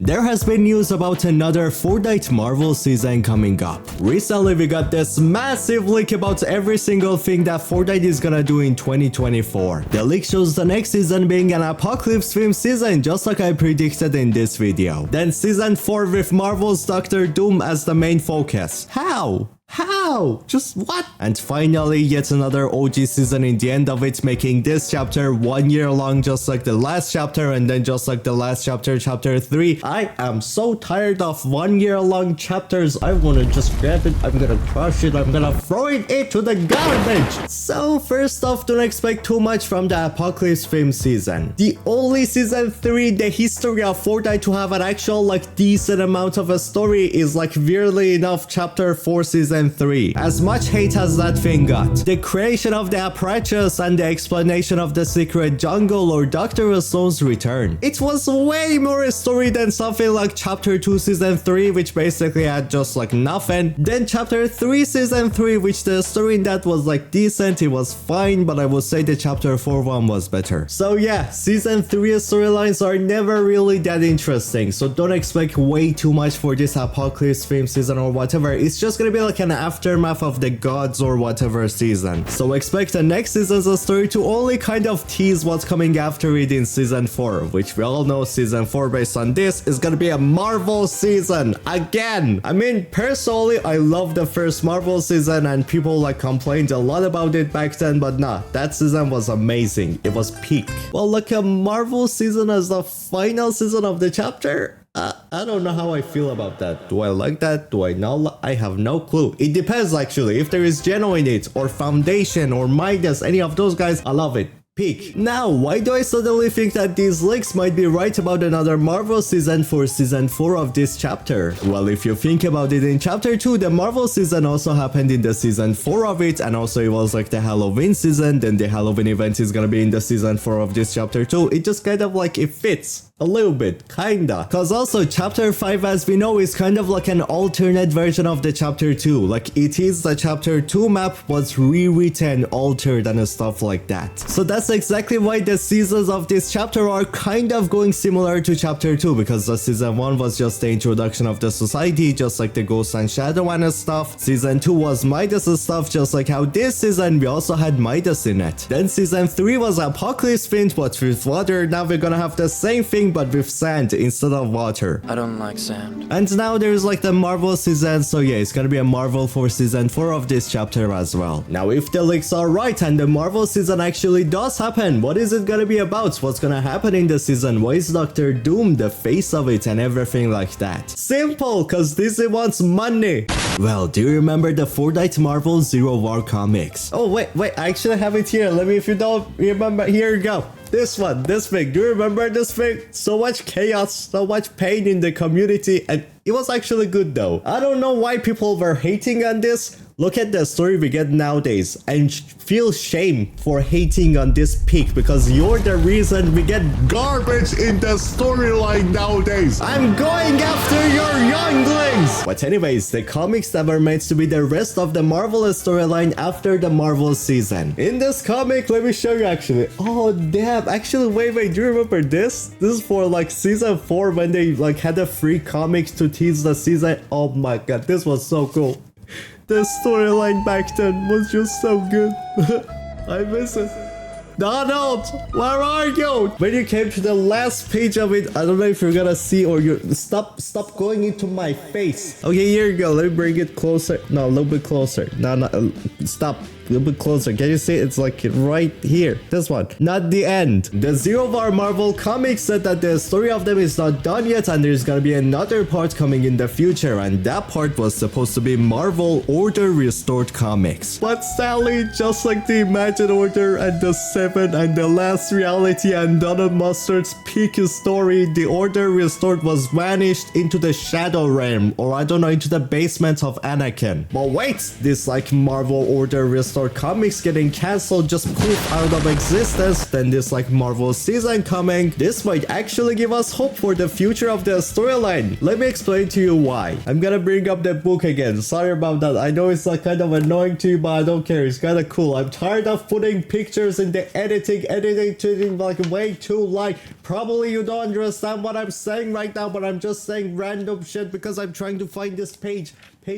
There has been news about another Fortnite Marvel season coming up. Recently we got this massive leak about every single thing that Fortnite is gonna do in 2024. The leak shows the next season being an apocalypse theme season, just like I predicted in this video. Then season 4 with Marvel's Doctor Doom as the main focus. How? Just what? And finally, yet another OG season in the end of it, making this chapter 1 year long, just like the last chapter, and then just like the last chapter, chapter 3. I am so tired of 1 year long chapters. I wanna just grab it, I'm gonna crush it, I'm gonna throw it into the garbage. So first off, don't expect too much from the Apocalypse film season. The only season 3 in the history of Fortnite to have an actual like decent amount of a story is like weirdly enough chapter 4 season 3. As much hate as that thing got. The creation of the apparatus and the explanation of the secret jungle or Dr. Stone's return. It was way more a story than something like chapter 2 season 3, which basically had just like nothing. Then chapter 3 season 3, which the story in that was like decent, it was fine, but I would say the chapter 4 one was better. So yeah, season 3 storylines are never really that interesting, so don't expect way too much for this Apocalypse film season or whatever. It's just gonna be like an aftermath of the gods or whatever season. So expect the next season's story to only kind of tease what's coming after it in season 4, which we all know season 4 based on this is gonna be a Marvel season again. I mean, personally, I love the first Marvel season and people like complained a lot about it back then, but nah, that season was amazing. It was peak. Well, like a Marvel season as the final season of the chapter? I don't know how I feel about that. Do I like that? Do I not? I have no clue. It depends actually. If there is Geno in it, or Foundation, or Midas, any of those guys, I love it. Peak. Now, why do I suddenly think that these leaks might be right about another Marvel season for season 4 of this chapter? Well, if you think about it, in chapter 2, the Marvel season also happened in the season 4 of it, and also it was like the Halloween season, then the Halloween event is gonna be in the season 4 of this chapter 2. It just kind of like, it fits. A little bit, kinda. Cause also chapter 5, as we know, is kind of like an alternate version of the chapter 2. Like it is the chapter 2 map was rewritten, altered and stuff like that. So that's exactly why the seasons of this chapter are kind of going similar to chapter 2, because the season 1 was just the introduction of the society, just like the Ghost and Shadow and stuff. Season 2 was Midas stuff, just like how this season we also had Midas in it. Then season 3 was Apocalypse themed, but with water. Now we're gonna have the same thing but with sand instead of water. I don't like sand. And now there's like the Marvel season, so yeah, it's gonna be a Marvel for season 4 of this chapter as well. Now if the leaks are right and the Marvel season actually does happen, what is it gonna be about? What's gonna happen in the season? Why is Doctor Doom the face of it and everything like that? Simple, cause Disney wants money. Well, do you remember the Fortnite Marvel Zero War comics? Oh wait, I actually have it here. Let me, if you don't remember, here you go. This one, this thing, do you remember this thing? So much chaos, so much pain in the community, and it was actually good though. I don't know why people were hating on this. Look at the story we get nowadays and feel shame for hating on this peak, because you're the reason we get garbage in the storyline nowadays. I'm going after your younglings! But anyways, the comics that were meant to be the rest of the Marvel storyline after the Marvel season. In this comic, let me show you actually. Oh damn, actually wait, do you remember this? This is for like season 4 when they like had a free comics to tease the season. Oh my god, this was so cool. The storyline back then was just so good. I miss it. Donald, where are you? When you came to the last page of it, I don't know if you're gonna see, or you stop going into my face. Okay, here you go. Let me bring it closer. No, a little bit closer. No, stop. A little bit closer. Can you see? It's like right here. This one. Not the end. The Zero War Marvel comics said that the story of them is not done yet, and there's gonna be another part coming in the future, and that part was supposed to be Marvel Order Restored comics. But sadly, just like the Imagine Order and the 7 and the Last Reality and Donald Mustard's peak story, the Order Restored was vanished into the Shadow Realm, or I don't know, into the basement of Anakin. But wait, this like Marvel Order Restored Restore comics getting cancelled just poof out of existence, then this like Marvel season coming, this might actually give us hope for the future of the storyline. Let me explain to you why. I'm gonna bring up the book again. Sorry about that. I know it's like kind of annoying to you, but I don't care. It's kind of cool. I'm tired of putting pictures in the editing like way too light. Probably you don't understand what I'm saying right now, but I'm just saying random shit because I'm trying to find this page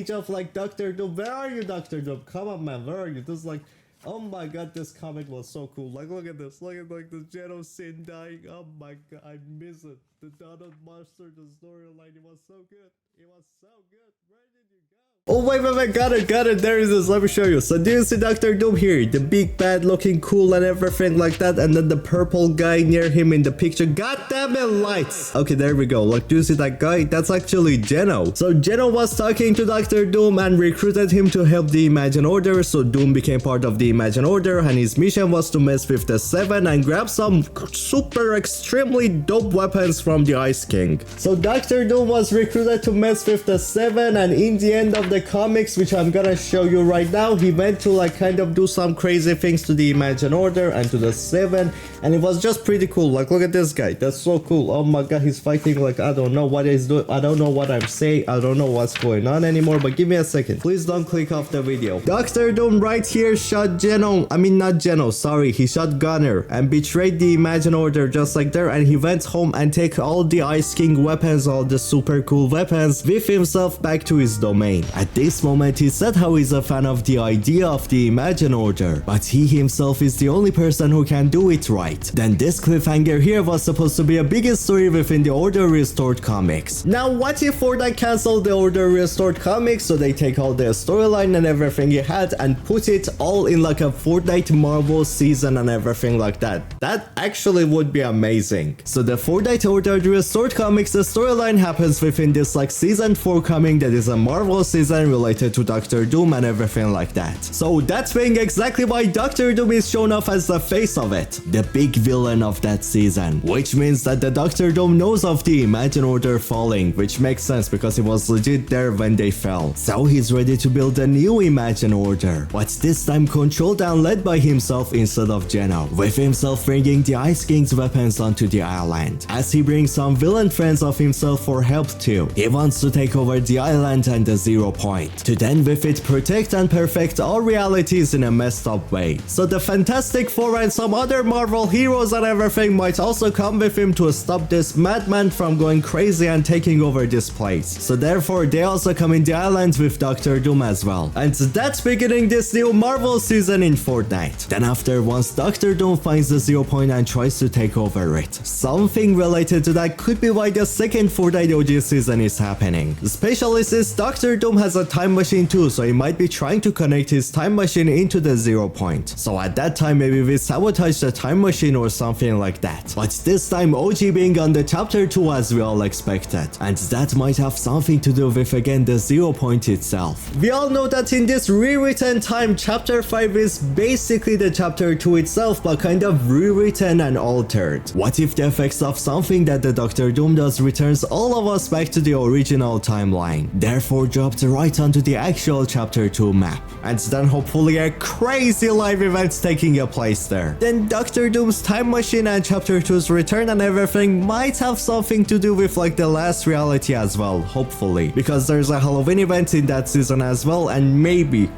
of like Dr. Doom. Where are you, Dr. Doom? Come on, man. Where are you? This is like, oh my god, this comic was so cool. Like, look at this. Look at like the Geno Sin dying. Oh my god, I miss it. The Donald Monster, the storyline, it was so good. It was so good. Where did you go? Oh wait, got it, there it is, let me show you. So do you see Dr. Doom here? The big bad looking cool and everything like that, and then the purple guy near him in the picture. God damn it, lights! Okay, there we go. Like, do you see that guy? That's actually Geno. So Geno was talking to Dr. Doom and recruited him to help the Imagine Order, so Doom became part of the Imagine Order, and his mission was to mess with the Seven and grab some super extremely dope weapons from the Ice King. So Dr. Doom was recruited to mess with the Seven, and in the end of the comics, which I'm gonna show you right now, he went to like kind of do some crazy things to the Imagine Order and to the Seven, and it was just pretty cool. Like, look at this guy, that's so cool. Oh my god, he's fighting like, I don't know what he's doing, I don't know what I'm saying, I don't know what's going on anymore, but give me a second. Please don't click off the video. Dr. Doom right here shot Geno, I mean not Geno, sorry, he shot Gunner and betrayed the Imagine Order just like there, and he went home and take all the Ice King weapons, all the super cool weapons with himself back to his domain. At this moment, he said how he's a fan of the idea of the Imagine Order, but he himself is the only person who can do it right. Then this cliffhanger here was supposed to be a big story within the Order Restored comics. Now, what if Fortnite cancelled the Order Restored comics, so they take all the storyline and everything he had and put it all in like a Fortnite Marvel season and everything like that? That actually would be amazing. So the Fortnite Order Restored comics, the storyline happens within this like season 4 coming, that is a Marvel season related to Dr. Doom and everything like that. So that's being exactly why Dr. Doom is shown off as the face of it, the big villain of that season, which means that the Dr. Doom knows of the Imagine Order falling, which makes sense because he was legit there when they fell. So he's ready to build a new Imagine Order, but this time controlled and led by himself instead of Geno, with himself bringing the Ice King's weapons onto the island. As he brings some villain friends of himself for help too, he wants to take over the island and the 0 point, to then with it protect and perfect all realities in a messed up way. So the Fantastic Four and some other Marvel heroes and everything might also come with him to stop this madman from going crazy and taking over this place. So therefore they also come in the island with Dr. Doom as well. And that's beginning this new Marvel season in Fortnite. Then after, once Dr. Doom finds the 0 point and tries to take over it, something related to that could be why the second Fortnite OG season is happening. Especially since Dr. Doom has a time machine too, so he might be trying to connect his time machine into the 0 point. So at that time maybe we sabotage the time machine or something like that. But this time OG being on the chapter 2 as we all expected, and that might have something to do with again the 0 point itself. We all know that in this rewritten time, chapter 5 is basically the chapter 2 itself, but kind of rewritten and altered. What if the effects of something that the Dr. Doom does returns all of us back to the original timeline, therefore dropped right onto the actual chapter 2 map, and then hopefully a crazy live event taking a place there. Then Dr. Doom's time machine and chapter 2's return and everything might have something to do with like the last reality as well, hopefully, because there's a Halloween event in that season as well, and maybe,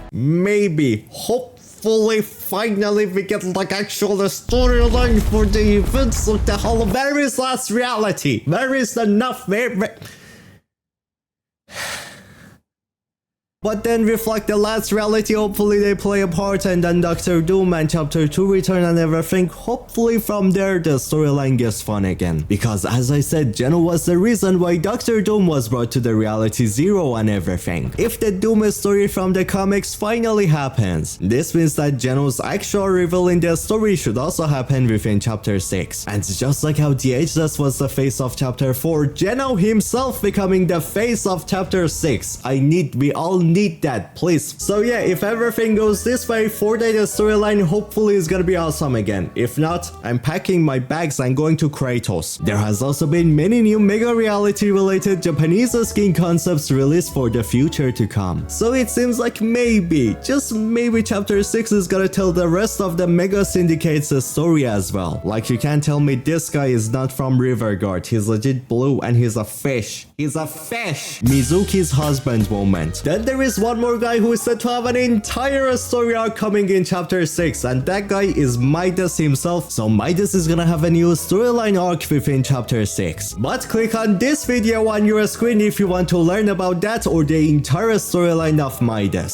hopefully, finally we get like actual storyline for the events of the Halloween. Where is last reality? Where is enough? Where? But then with like the last reality, hopefully they play a part, and then Dr. Doom and chapter 2 return and everything. Hopefully from there the storyline gets fun again, because as I said, Geno was the reason why Dr. Doom was brought to the reality 0 and everything. If the Doom story from the comics finally happens, this means that Geno's actual reveal in the story should also happen within chapter 6. And just like how the Ageless was the face of chapter 4, Geno himself becoming the face of chapter 6. We all need that, please. So yeah, if everything goes this way, Fortnite storyline hopefully is gonna be awesome again. If not, I'm packing my bags and going to Kratos. There has also been many new mega reality related Japanese skin concepts released for the future to come. So it seems like maybe, just maybe chapter 6 is gonna tell the rest of the mega syndicate's story as well. Like you can't tell me this guy is not from Riverguard. He's legit blue and he's a fish. He's a fish! Mizuki's husband moment. Then there is one more guy who is said to have an entire story arc coming in chapter 6, and that guy is Midas himself. So Midas is gonna have a new storyline arc within chapter 6. But click on this video on your screen if you want to learn about that or the entire storyline of Midas.